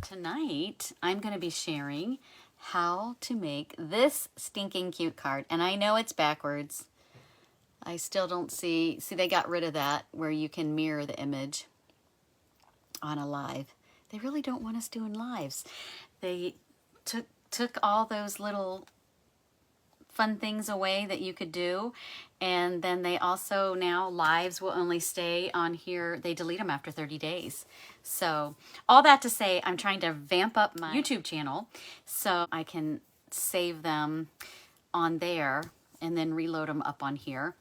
Tonight, I'm going to be sharing how to make this stinking cute card. And I know it's backwards. I still don't see they got rid of that where you can mirror the image on a live. They really don't want us doing lives. They took all those little fun things away that you could do, and then they also now lives will only stay on here. They delete them after 30 days. So all that to say, I'm trying to vamp up my YouTube channel so I can save them on there and then reload them up on here.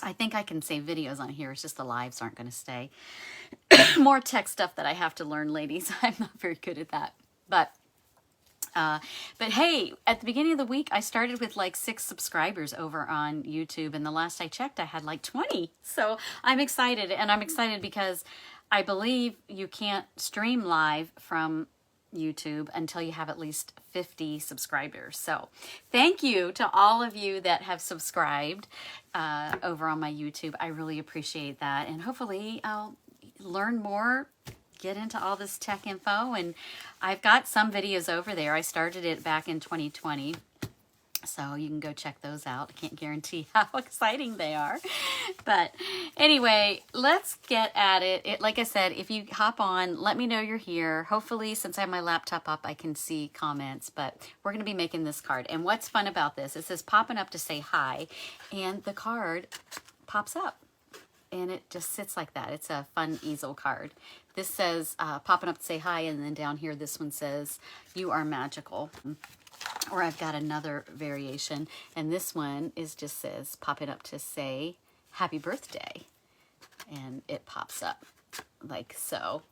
I think I can save videos on here. It's just the lives aren't going to stay. More tech stuff that I have to learn, ladies. I'm not very good at that. But hey, at the beginning of the week, I started with like 6 subscribers over on YouTube. And the last I checked, I had like 20. So I'm excited. And I'm excited because I believe you can't stream live from YouTube until you have at least 50 subscribers. So thank you to all of you that have subscribed over on my YouTube. I really appreciate that. And hopefully I'll learn more, get into all this tech info. And I've got some videos over there. I started it back in 2020. So you can go check those out. I can't guarantee how exciting they are. But anyway, let's get at it. Like I said, if you hop on, let me know you're here. Hopefully, since I have my laptop up, I can see comments. But we're going to be making this card. And what's fun about this, it says popping up to say hi. And the card pops up. And it just sits like that. It's a fun easel card. This says popping up to say hi. And then down here, this one says, you are magical. Or I've got another variation, and this one just says pop it up to say happy birthday, and it pops up like so.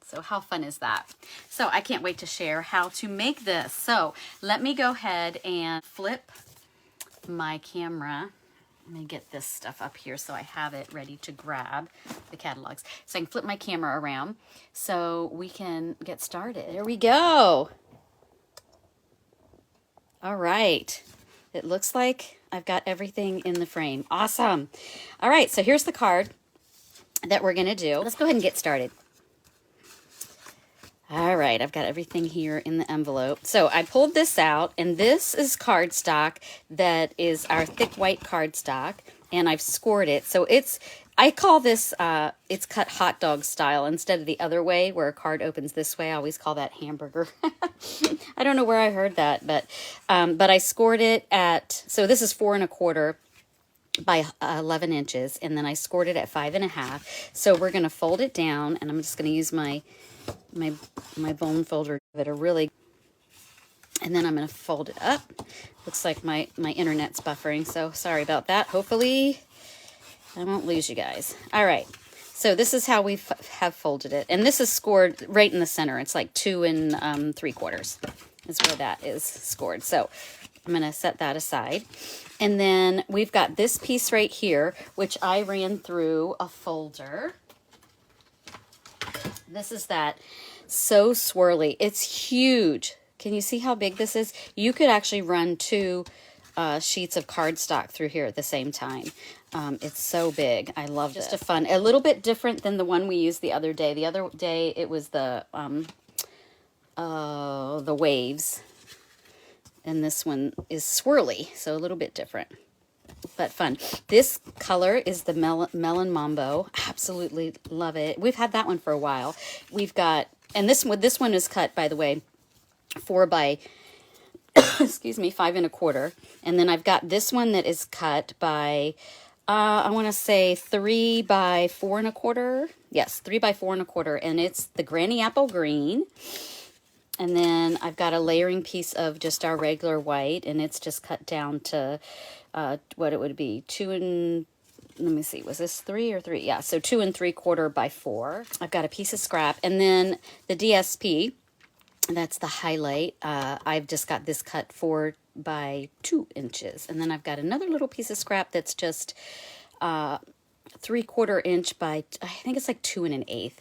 So how fun is that? So I can't wait to share how to make this. So let me go ahead and flip my camera. Let me get this stuff up here so I have it ready to grab the catalogs. So I can flip my camera around so we can get started. There we go. All right, it looks like I've got everything in the frame. Awesome. All right, so here's the card that we're gonna do. Let's go ahead and get started. All right, I've got everything here in the envelope. So I pulled this out, and this is cardstock that is our thick white cardstock, and I've scored it. So I call this, it's cut hot dog style instead of the other way where a card opens this way. I always call that hamburger. I don't know where I heard that, but I scored it at, so this is 4 1/4 by 11 inches, and then I scored it at 5 1/2. So we're going to fold it down, and I'm just going to use my bone folder that are really, and then I'm going to fold it up. Looks like my internet's buffering, so sorry about that. Hopefully I won't lose you guys. All right, so this is how we have folded it, and this is scored right in the center. It's like 2 3/4 is where that is scored. So I'm going to set that aside, and then we've got this piece right here, which I ran through a folder. This is that So Swirly. It's huge. Can you see how big this is? You could actually run 2 sheets of cardstock through here at the same time. It's so big. I love it. Just a fun, a little bit different than the one we used the other day. The other day it was the waves, and this one is swirly, so a little bit different, but fun. This color is the Melon Mambo. Absolutely love it. We've had that one for a while. We've got, and this one is cut, by the way, 4 by excuse me, 5 1/4. And then I've got this one that is cut by, I want to say 3 by 4 1/4. Yes, 3 by 4 1/4. And it's the Granny Apple Green. And then I've got a layering piece of just our regular white, and it's just cut down to what it would be, 2 and, let me see, was this 3 or 3? Yeah, so 2 3/4 by 4. I've got a piece of scrap, and then the DSP, that's the highlight. I've just got this cut 4 by 2 inches, and then I've got another little piece of scrap that's just 3/4 inch by, I think it's like 2 1/8.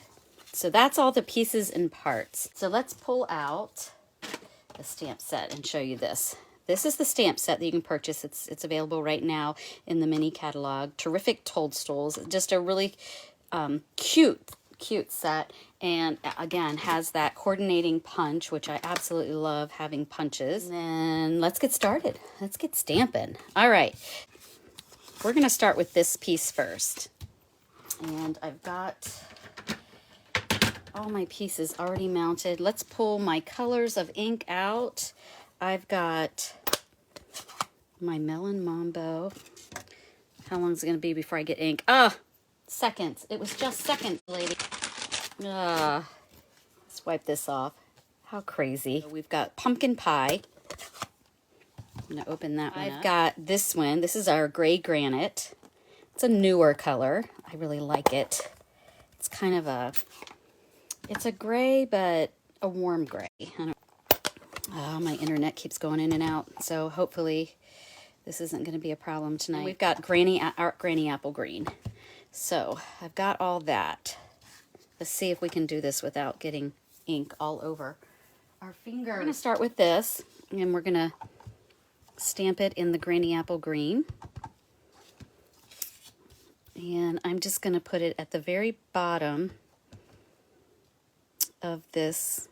So that's all the pieces and parts. So let's pull out the stamp set and show you this. This is the stamp set that you can purchase. It's available right now in the mini catalog. Terrific Toadstools. Just a really cute set. And again, has that coordinating punch, which I absolutely love having punches. And then let's get started. Let's get stamping. All right. We're going to start with this piece first. And I've got all my pieces already mounted. Let's pull my colors of ink out. I've got my Melon Mambo. How long is it going to be before I get ink? Seconds. It was just seconds, lady. Let's wipe this off. How crazy. We've got pumpkin pie. I'm going to open that one up. I've got this one. This is our gray granite. It's a newer color. I really like it. It's kind of it's a gray, but a warm gray. Oh, my internet keeps going in and out. So hopefully this isn't going to be a problem tonight. And we've got Granny Apple Green. So I've got all that. Let's see if we can do this without getting ink all over our finger. We're going to start with this, and we're going to stamp it in the Granny Apple Green. And I'm just going to put it at the very bottom of this,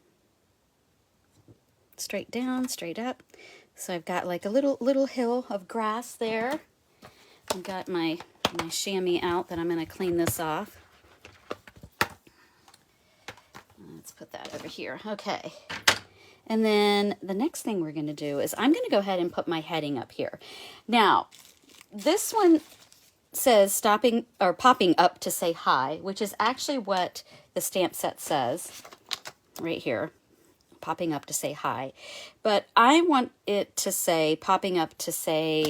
straight down, straight up. So I've got like a little hill of grass there. I've got my chamois out that I'm going to clean this off. Let's put that over here. Okay. And then the next thing we're going to do is I'm going to go ahead and put my heading up here. Now, this one says stopping or popping up to say hi, which is actually what the stamp set says right here, popping up to say hi. But I want it to say popping up to say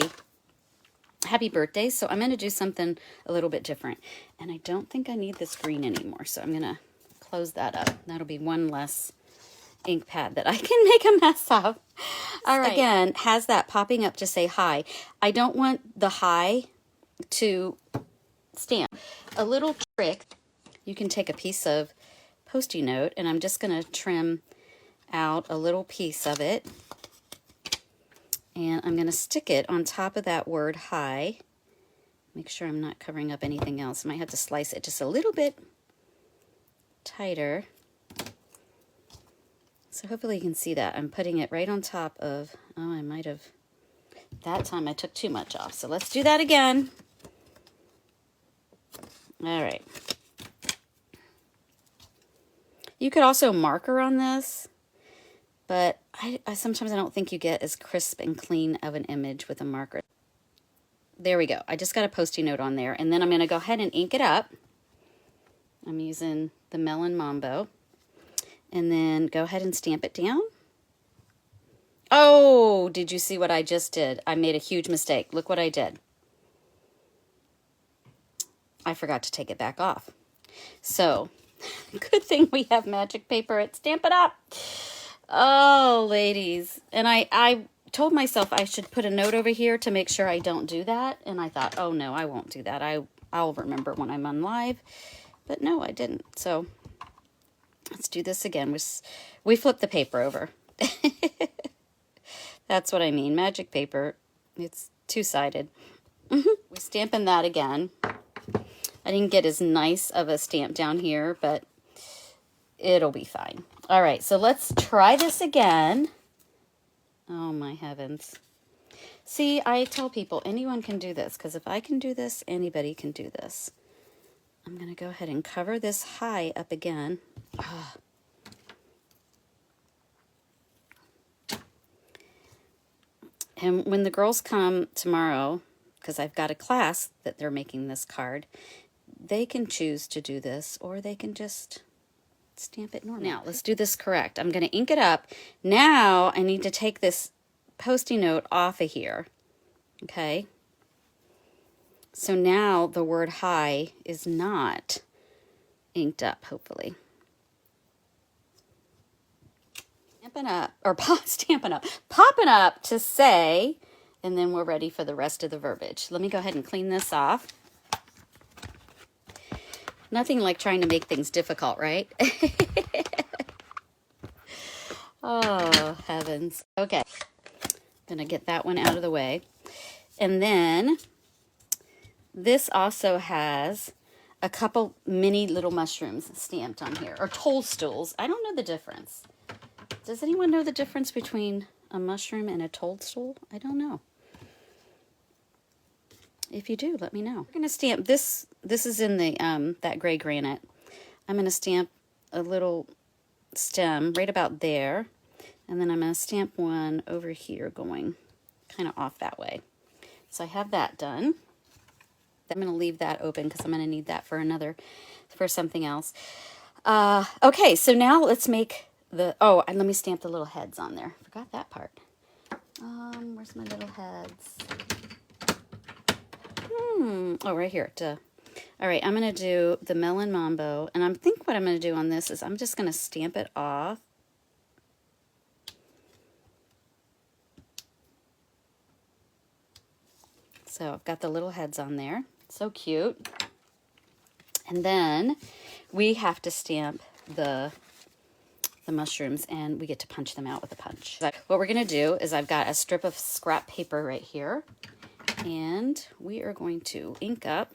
happy birthday, so I'm going to do something a little bit different. And I don't think I need this green anymore, so I'm going to close that up. That'll be one less ink pad that I can make a mess of. All right. Again, has that popping up to say hi. I don't want the hi to stamp. A little trick, you can take a piece of Post-it note, and I'm just going to trim out a little piece of it, and I'm going to stick it on top of that word hi. Make sure I'm not covering up anything else. I might have to slice it just a little bit tighter. So hopefully you can see that. I'm putting it right on top of, oh, I might have, that time I took too much off. So let's do that again. All right. You could also marker on this, but sometimes I don't think you get as crisp and clean of an image with a marker. There we go. I just got a Post-it note on there, and then I'm going to go ahead and ink it up. I'm using the Melon Mambo, and then go ahead and stamp it down. Oh, did you see what I just did? I made a huge mistake. Look what I did. I forgot to take it back off. So, good thing we have magic paper at Stamp It Up. Oh, ladies. And I told myself I should put a note over here to make sure I don't do that. And I thought, oh no, I won't do that. I'll remember when I'm on live. But no, I didn't. So let's do this again. We flipped the paper over. That's what I mean. Magic paper. It's two-sided. We're stamping that again. I didn't get as nice of a stamp down here, but it'll be fine. All right, so let's try this again. Oh, my heavens. See, I tell people anyone can do this, because if I can do this, anybody can do this. I'm going to go ahead and cover this high up again. Oh. And when the girls come tomorrow, because I've got a class that they're making this card, they can choose to do this, or they can just stamp it normal. Now, let's do this correct. I'm going to ink it up. Now, I need to take this Post-it note off of here. Okay? So now the word hi is not inked up, hopefully. Stamping up, or stamping up, popping up to say, and then we're ready for the rest of the verbiage. Let me go ahead and clean this off. Nothing like trying to make things difficult, right? Oh, heavens. Okay. Gonna get that one out of the way. And then this also has a couple mini little mushrooms stamped on here, or toadstools. I don't know the difference. Does anyone know the difference between a mushroom and a toadstool? I don't know. If you do, let me know. We're gonna stamp this. This is in the that gray granite. I'm gonna stamp a little stem right about there, and then I'm gonna stamp one over here going kind of off that way. So I have that done. I'm gonna leave that open because I'm gonna need that for something else. Okay, so now let's make the, oh, and let me stamp the little heads on there. Forgot that part. Where's my little heads? Oh, right here. Duh. All right, I'm going to do the Melon Mambo, and I think what I'm going to do on this is I'm just going to stamp it off. So I've got the little heads on there. So cute. And then we have to stamp the mushrooms, and we get to punch them out with a punch. But what we're going to do is I've got a strip of scrap paper right here, and we are going to ink up.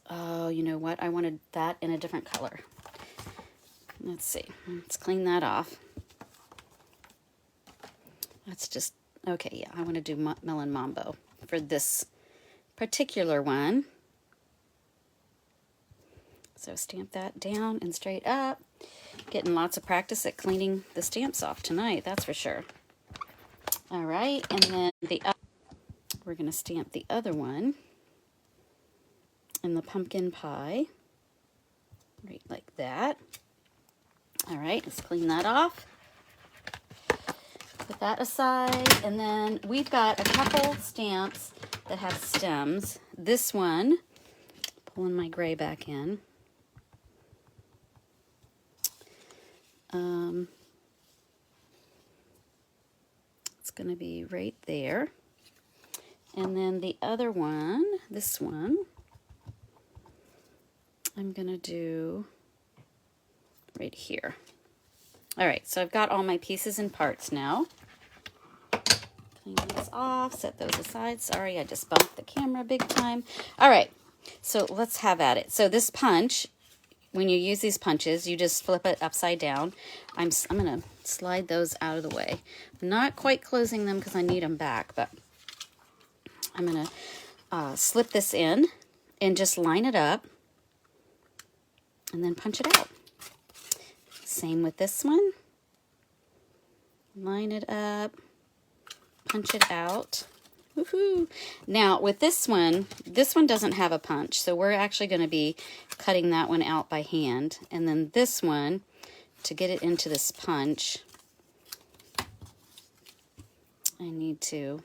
Oh, you know what? I wanted that in a different color. Let's see. Let's clean that off. Let's just, okay, yeah, I want to do Melon Mambo for this particular one. So stamp that down and straight up. Getting lots of practice at cleaning the stamps off tonight, that's for sure. All right, and then we're going to stamp the other one in the pumpkin pie, right like that. All right, let's clean that off. Put that aside, and then we've got a couple stamps that have stems. This one, pulling my gray back in. It's going to be right there. And then the other one, this one, I'm going to do right here. All right, so I've got all my pieces and parts now. Clean these off, set those aside. Sorry, I just bumped the camera big time. All right, so let's have at it. So this punch, when you use these punches, you just flip it upside down. I'm going to slide those out of the way. I'm not quite closing them because I need them back, but I'm going to slip this in and just line it up and then punch it out. Same with this one. Line it up, punch it out. Woohoo! Now with this one doesn't have a punch, so we're actually going to be cutting that one out by hand. And then this one, to get it into this punch, I need to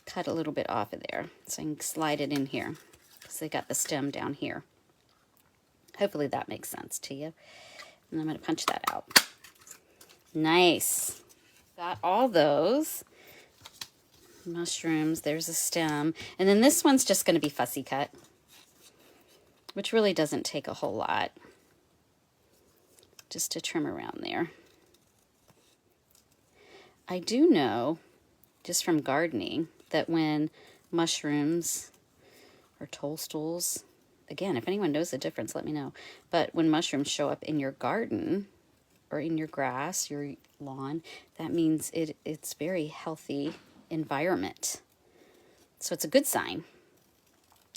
cut a little bit off of there so I can slide it in here because they got the stem down here. Hopefully that makes sense to you. And I'm going to punch that out. Nice. Got all those mushrooms. There's a stem. And then this one's just going to be fussy cut, which really doesn't take a whole lot. Just to trim around there. I do know, just from gardening, that when mushrooms or toadstools, again, if anyone knows the difference, let me know. But when mushrooms show up in your garden or in your grass, your lawn, that means it's very healthy environment. So it's a good sign.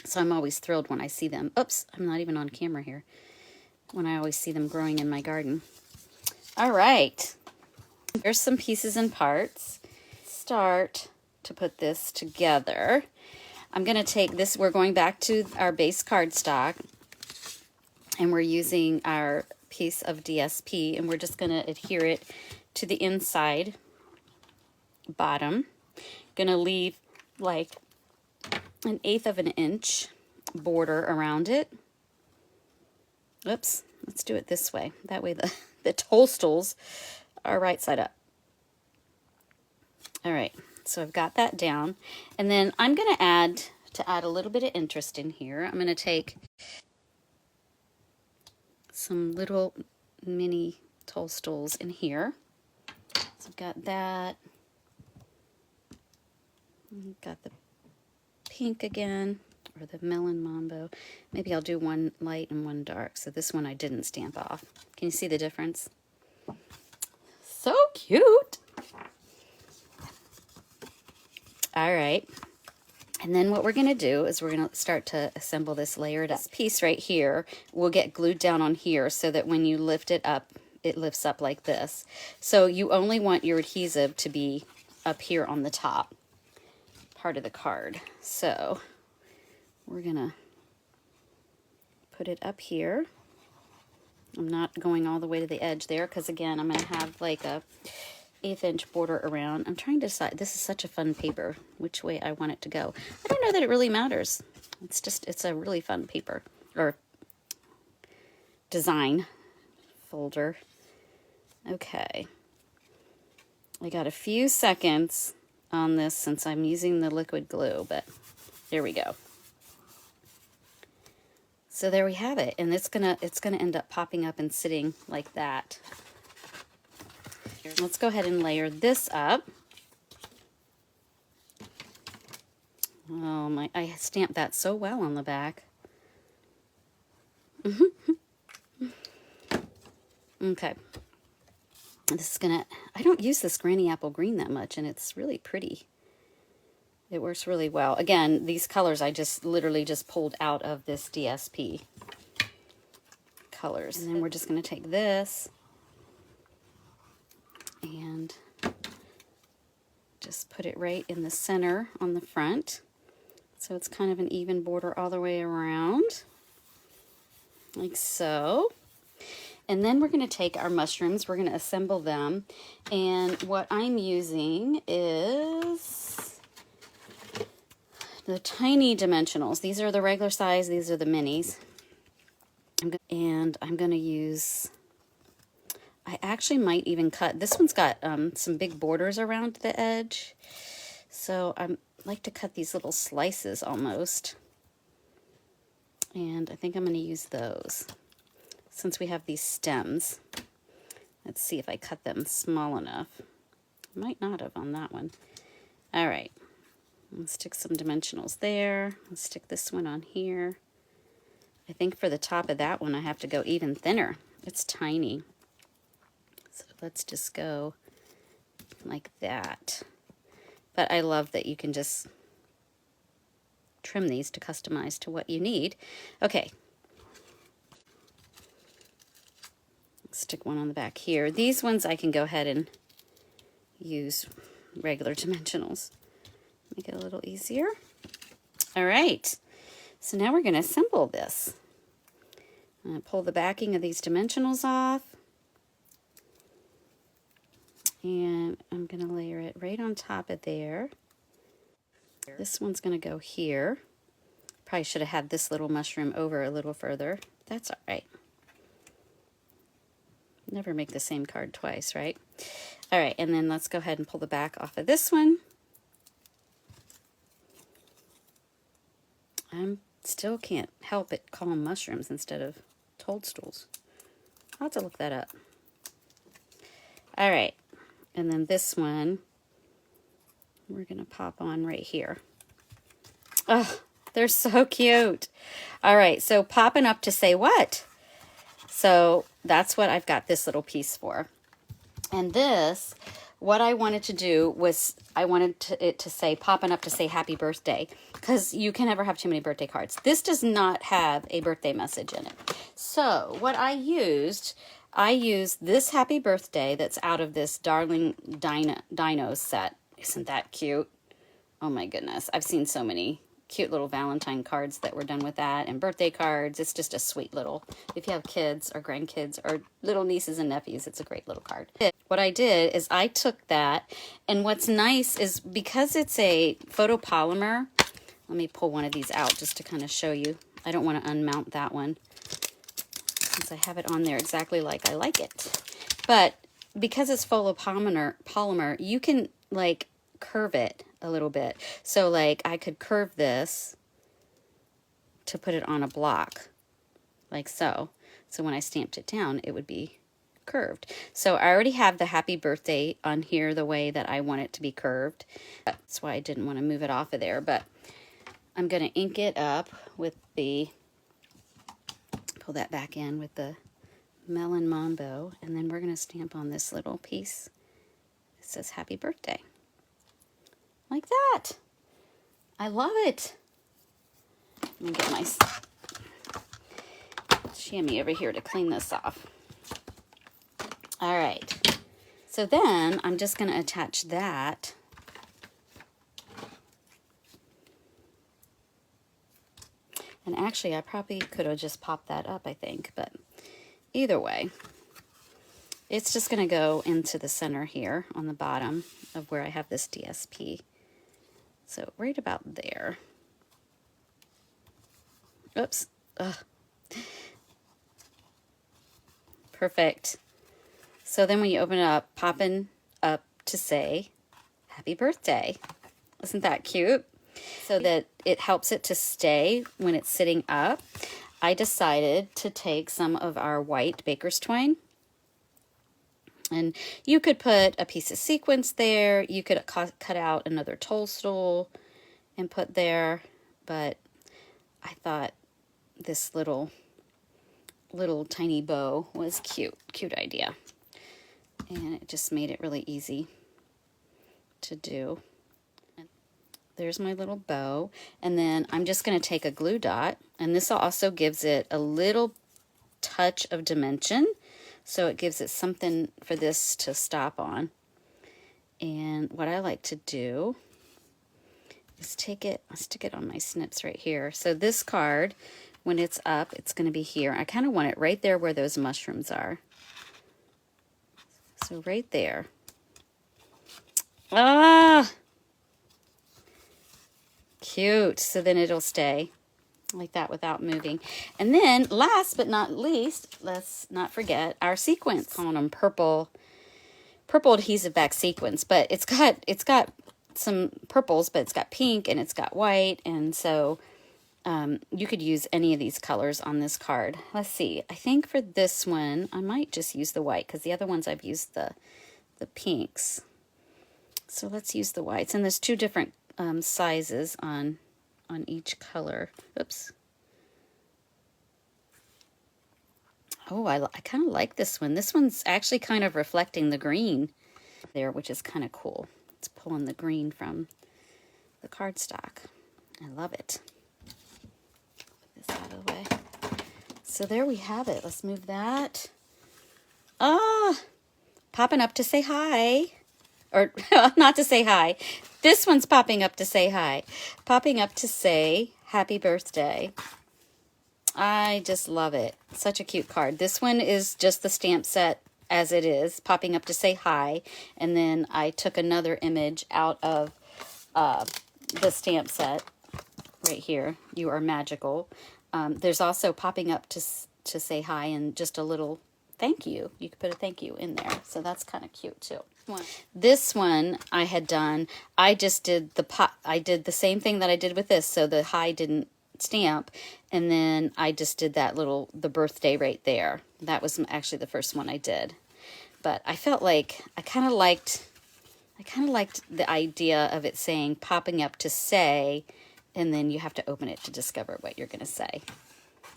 So I'm always thrilled when I see them. Oops, I'm not even on camera here. When I always see them growing in my garden. All right. There's some pieces and parts. Start to put this together. I'm going to take this, we're going back to our base cardstock, and we're using our piece of DSP, and we're just going to adhere it to the inside bottom. Going to leave like 1/8 of an inch border around it. Oops, let's do it this way. That way the toadstools are right side up. All right. So I've got that down, and then I'm going to add a little bit of interest in here. I'm going to take some little mini Toadstools in here. So I've got that. Got the pink again, or the Melon Mambo. Maybe I'll do one light and one dark. So this one I didn't stamp off. Can you see the difference? So cute. All right. And then what we're going to do is we're going to start to assemble this layered up. This piece right here will get glued down on here so that when you lift it up, it lifts up like this. So you only want your adhesive to be up here on the top part of the card. So we're gonna put it up here. I'm not going all the way to the edge there because again I'm gonna have like a 1/8 inch border around. I'm trying to decide, this is such a fun paper, which way I want it to go. I don't know that it really matters. It's just, it's a really fun paper or design folder. Okay, I got a few seconds on this since I'm using the liquid glue, but there we go. So there we have it, and it's gonna end up popping up and sitting like that. Let's go ahead and layer this up. Oh my, I stamped that so well on the back. Okay. This is gonna, I don't use this Granny Apple Green that much, and it's really pretty. It works really well. Again, these colors I just literally just pulled out of this DSP colors. And then we're just gonna take this and just put it right in the center on the front. So it's kind of an even border all the way around, like so. And then we're going to take our mushrooms, we're going to assemble them, and what I'm using is the tiny dimensionals. These are the regular size, these are the minis. And I'm going to use, I actually might even cut, this one's got some big borders around the edge, so I like to cut these little slices almost, and I think I'm going to use those. Since we have these stems, let's see if I cut them small enough. Might not have on that one. All right, let's stick some dimensionals there. Let's stick this one on here. I think for the top of that one, I have to go even thinner. It's tiny. So let's just go like that. But I love that you can just trim these to customize to what you need. Okay. Stick one on the back here. These ones I can go ahead and use regular dimensionals. Make it a little easier. All right, so now we're going to assemble this. I'm going to pull the backing of these dimensionals off, and I'm going to layer it right on top of there. This one's going to go here. Probably should have had this little mushroom over a little further. That's all right. Never make the same card twice, right? All right, and then let's go ahead and pull the back off of this one. I still can't help it call them mushrooms instead of toadstools. I'll have to look that up. All right, and then this one we're going to pop on right here. Oh, they're so cute. All right, so popping up to say what? So that's what I've got this little piece for. And this, what I wanted to do was I wanted it to say, popping up to say happy birthday, because you can never have too many birthday cards. This does not have a birthday message in it. So what I used this happy birthday that's out of this Darling Dino set. Isn't that cute? Oh my goodness. I've seen so many cute little Valentine cards that were done with that, and birthday cards. It's just a sweet little, if you have kids or grandkids or little nieces and nephews, it's a great little card. What I did is I took that, and what's nice is because it's a photopolymer, let me pull one of these out just to kind of show you. I don't want to unmount that one since I have it on there exactly like I like it. But because it's polymer, you can like curve it a little bit. So like I could curve this to put it on a block like so. So when I stamped it down, it would be curved. So I already have the happy birthday on here the way that I want it to be curved. That's why I didn't want to move it off of there, but I'm going to ink it up with the, pull that back in with the Melon Mambo, and then we're going to stamp on this little piece. It says happy birthday. Like that. I love it. Let me get my chamois over here to clean this off. All right. So then I'm just going to attach that and actually I probably could have just popped that up, I think, but either way, it's just going to go into the center here on the bottom of where I have this DSP. So right about there. Oops. Ugh. Perfect. So then when you open it up, popping up to say happy birthday. Isn't that cute? So that it helps it to stay when it's sitting up, I decided to take some of our white baker's twine. And you could put a piece of sequins there. You could cut out another toadstool and put there. But I thought this little tiny bow was cute. Cute idea. And it just made it really easy to do. There's my little bow. And then I'm just going to take a glue dot. And this also gives it a little touch of dimension. So it gives it something for this to stop on. And what I like to do is take it, I'll stick it on my snips right here. So this card, when it's up, it's going to be here. I kind of want it right there where those mushrooms are. So right there. Ah! Cute. So then it'll stay like that without moving. And then last but not least, let's not forget our sequins. Calling them purple adhesive back sequins, but it's got some purples, but it's got pink and it's got white, and so you could use any of these colors on this card. Let's see. I think for this one I might just use the white because the other ones I've used the pinks. So let's use the whites, and there's two different sizes on each color. Oops. Oh, I kind of like this one. This one's actually kind of reflecting the green there, which is kind of cool. It's pulling the green from the cardstock. I love it. Put this out of the way. So there we have it. Let's move that. Ah, popping up to say hi. Or not to say hi. This one's popping up to say hi. Popping up to say happy birthday. I just love it. Such a cute card. This one is just the stamp set as it is, popping up to say hi. And then I took another image out of the stamp set right here. You are magical. There's also popping up to say hi and just a little thank you. You could put a thank you in there. So that's kind of cute too. This one I had done, I just did I did the same thing that I did with this. So the hi didn't stamp, and then I just did that the birthday right there. That was actually the first one I did. But I felt like I kind of liked the idea of it saying popping up to say, and then you have to open it to discover what you're going to say.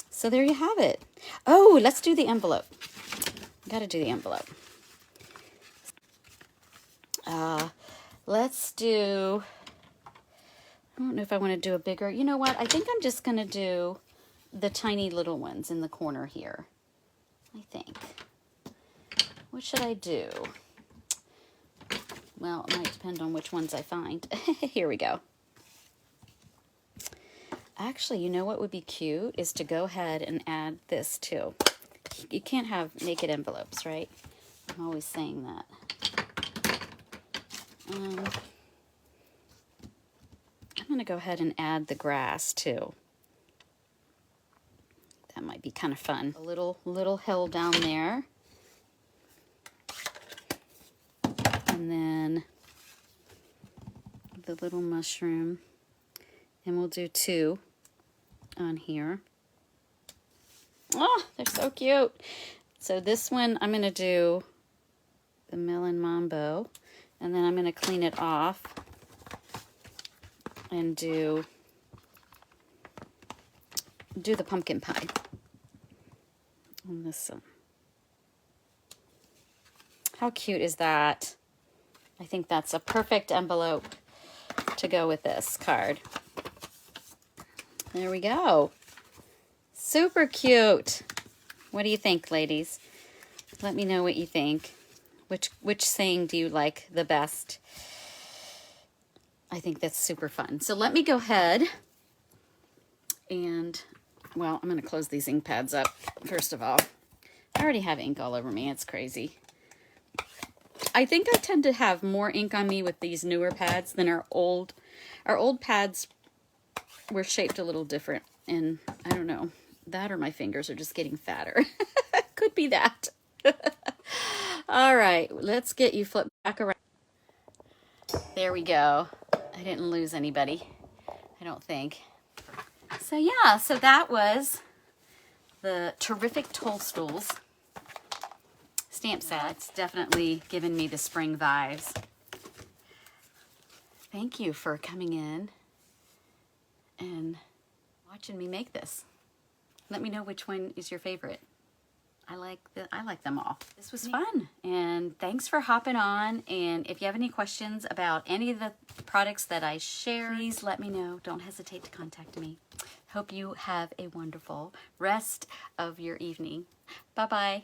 So there you have it. Oh, let's do the envelope. Got to do the envelope. Let's do, I don't know if I want to do a bigger, you know what? I think I'm just going to do the tiny little ones in the corner here. I think. What should I do? Well, it might depend on which ones I find. Here we go. Actually, you know what would be cute is to go ahead and add this too. You can't have naked envelopes, right? I'm always saying that. I'm going to go ahead and add the grass too. That might be kind of fun. A little hill down there. And then the little mushroom. And we'll do 2 on here. Oh, they're so cute. So this one, I'm going to do the Melon Mambo, and then I'm going to clean it off and do the pumpkin pie on this one. How cute is that? I think that's a perfect envelope to go with this card. There we go. Super cute. What do you think, ladies? Let me know what you think. Which saying do you like the best? I think that's super fun. So let me go ahead and, well, I'm going to close these ink pads up first of all. I already have ink all over me. It's crazy. I think I tend to have more ink on me with these newer pads than our old pads were shaped a little different, and I don't know, that or my fingers are just getting fatter. Could be that. All right, let's get you flipped back around. There we go. I didn't lose anybody, I don't think. So yeah, so that was the terrific Toadstools stamp set. It's definitely given me the spring vibes. Thank you for coming in and watching me make this. Let me know which one is your favorite. I like them all. This was fun, and thanks for hopping on. And if you have any questions about any of the products that I share, please let me know. Don't hesitate to contact me. Hope you have a wonderful rest of your evening. Bye-bye.